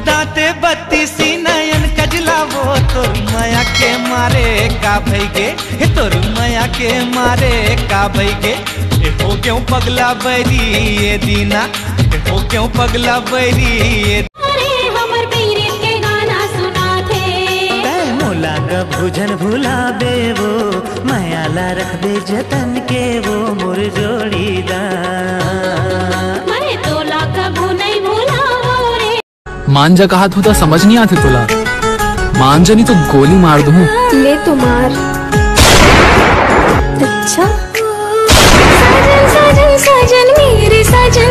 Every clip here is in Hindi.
दांते बत्तीसी नयन कजला वो तोर माया के मारे का भैगे, तोर माया के मारे का भैगे। हो क्यों पगला बैरी ये दीना, हो क्यों पगला बैरी ये। अरे हमर पीरित के गाना सुना थे, मोला का भुजन भुलाबे वो, मायाला रख दे जतन के वो मोर जोड़ीदार। मैं तोला कभू नहीं भुलाओ रे। मांझा कहा तो समझ नहीं आते तुला, मांझा नहीं तो गोली मार दूं। ले तो मार। अच्छा साजन साजन मेरे साजन।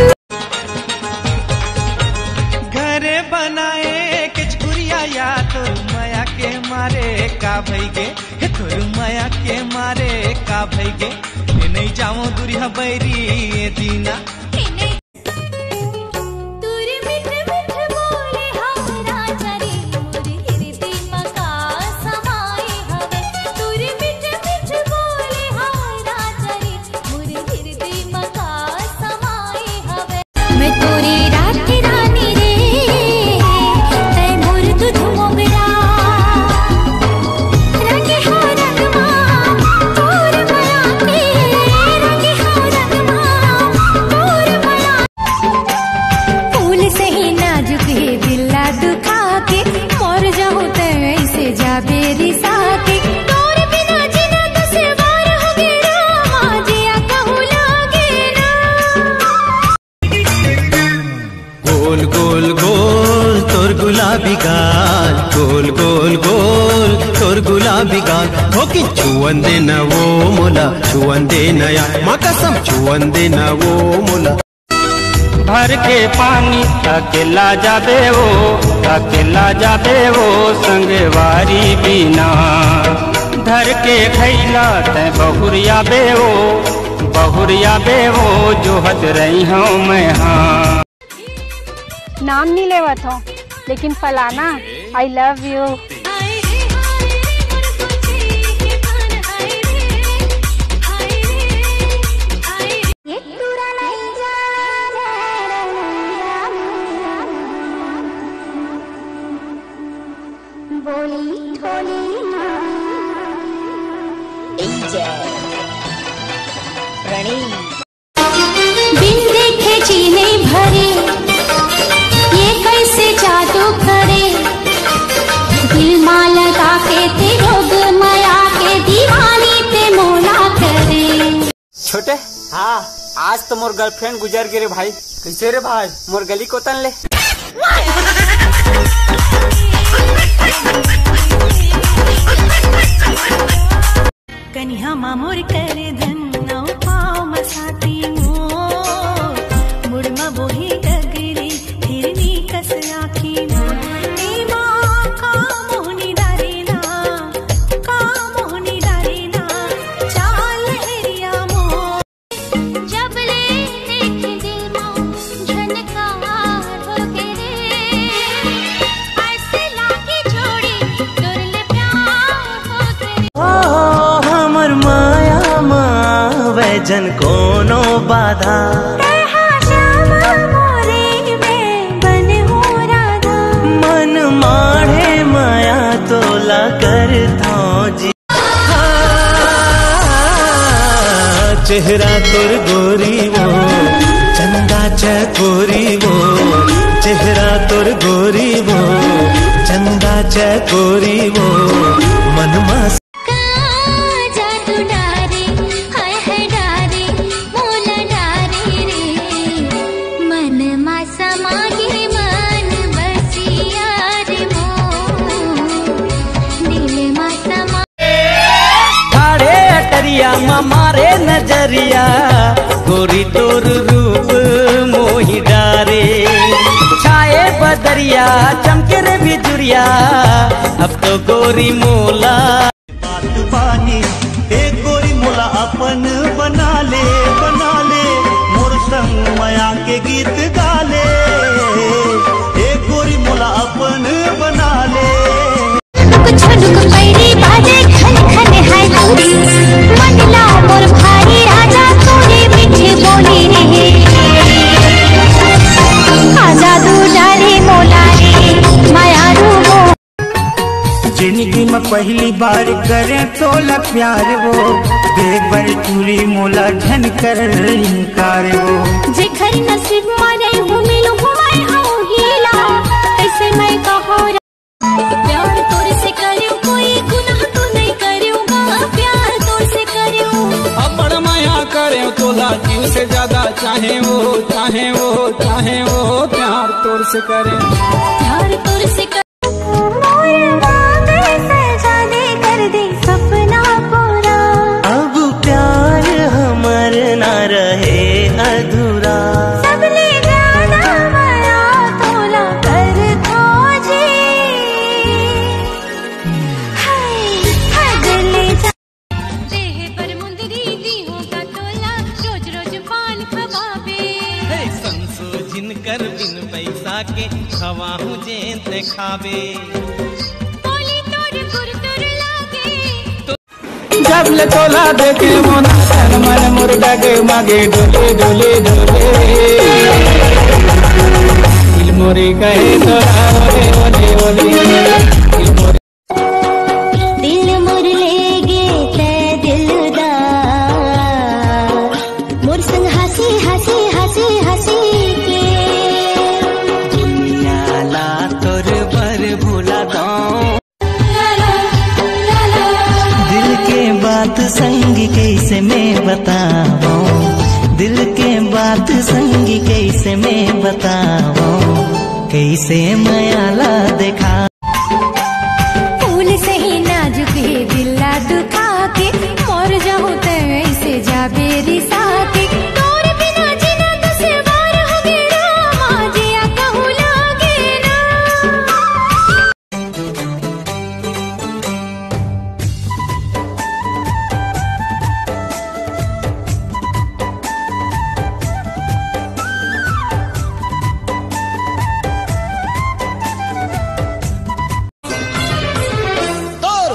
घरे बनाए किचकुरिया या तोर माया के मारे का भैगे, तोर माया के मारे का भैगे। नहीं जाओ दुरिया बैरी ये दीना। गोल गोल गोल तोर गुलाबी गाल, गोल गोल गोल तोर गुलाबी गाल। हो कि छुअन दे न वो मोला, छुअन दे नया माँ कसम छुअन दे न वो मोला। भर के पानी अकेला जाबे वो, अकेला जाबे वो संगवारी बिना। धर के खैला तै बहुरिया बेवो, बहुरिया बेवो जो हद रही हूँ मैं। हाँ नाम नहीं लेवत हो, लेकिन फलाना आई लव यू। बिन देखे जीने भरे ये कैसे जादू करे। दिल माँ लगा के ते रोग माया के दीवानी ते मोला करे। छोटे हाँ आज तो मोर गर्लफ्रेंड गुजर गए रे भाई। कैसे रे भाई? मोर गली को तन ले। कन्या मामोर करे धन नौ पाव मसाती मोर, मुड़मा बोही डगरी फिरनी कस आखी मोर। ए माँ का मोहनी डारेना, का मोहनी डारेना चाल हेरिया मोर। जब ले देखे दिल माँ झनका हो के रे, ऐसे लागे जोड़ी दुर्ले प्यार हो के रे। माया माँ वैजन कोनो बाधा, मन माढ़े माया तोला कर था जी। चेहरा तोर गोरी वो चंदा चकोरी वो, चेहरा तोर गोरी वो चंदा चकोरी वो। मन मास मारे नजरिया गोरी तोर रूप मोही डारे। छाए बदरिया चमके रे बिजुरिया अब तो गोरी मोला। बात पानी एक गोरी मोला अपन बना ले, बना ले मोर संग माया के गीत गा ले। एक गोरी मोला अपन बना ले। कुछ दुख पैरी बाजे खन खन है दूरी, मनला मोर भाई राजा तोरे मीठे बोली रे। आजा तू डारे मोला रे। जिंदगी में पहली बार करे तोला प्यार वो, बेबर चूरी मोला झन कर इनकार वो। जेखर नसीब मारे हूँ मिलूं मैं हूँ हीला, ऐसे मैं कहो प्यार तोर से करियो, कोई गुनाह तो नहीं करियोगा, प्यार तोर से करियो। अब बड़ माया करे तोला, जीव से ज्यादा चाहे वो, चाहे वो, चाहे वो, प्यार तोर से करे, प्यार तोर से कर। सजा दे कर दे सपना पूरा, अब प्यार हमर ना रहे अधूरा। सबने ज्यादा माया तोला कर खोजे, हाय गले जा देह पर मुंदरी दी होगा तोला, रोज रोज पान खवाबे। संसो जिनकर बिन पैसा के खवाहू जेत खावे। बोली तोर गुर तोर लागे, जब ले तोला देखे मोना तन मन मुर्गा के मागे डोले डोले डोले, दिल मोरी कहे तोरा ओले ओले ओले, दिल मोरी दिल मोर ले गे ते दिलदार, मोर संग हंसी हंसी हंसी हंसी के। दुनिया ला तोर बर भूला गाँव, दिल के बात संग कैसे मैं बताऊं, दिल के बात संग कैसे मैं बताऊं, कैसे मायाला देखा। फूल से ही नाजुक है दिला दुखा के, मोर जाऊं ते ऐसे जाबे रिसा के। तोर बिना जीना दुश्वार हो गे रामा, जिया कहूँ लागे ना।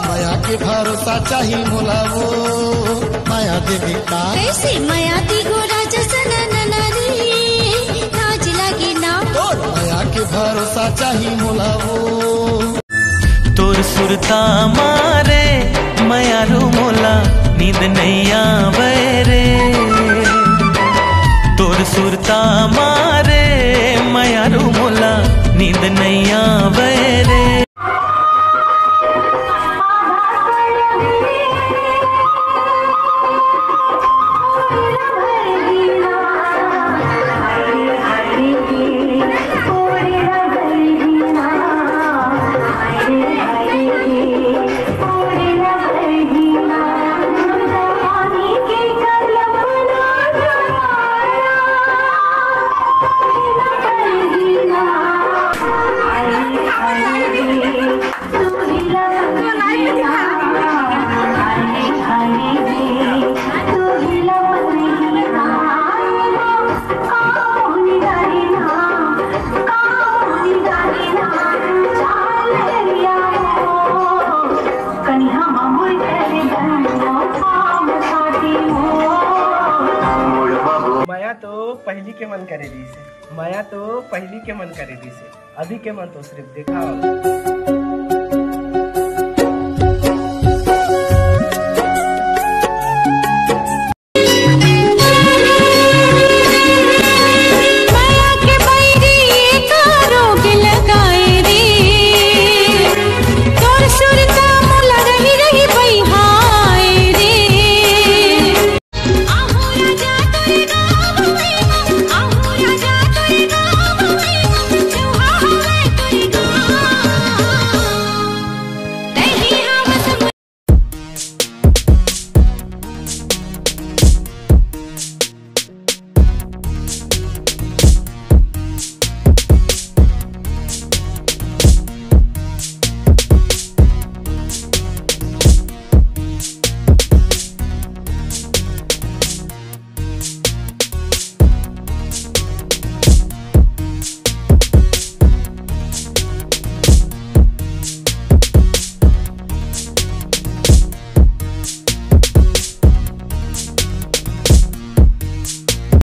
माया के भरोसा चाही मोला वो, माया देवी का कैसे माया दी गोरा जसन नारी, नाच लगी ना। माया के भरोसा चाही मोला वो। तोर सुरता मारे मायारू मोला नींद नहीं आवे रे, तोर सुरता मारे मायारू मोला नींद नहीं आवे रे। माया तो पहली के मन करे दी से, माया तो पहली के मन करे दी से, अभी के मन तो सिर्फ देखा।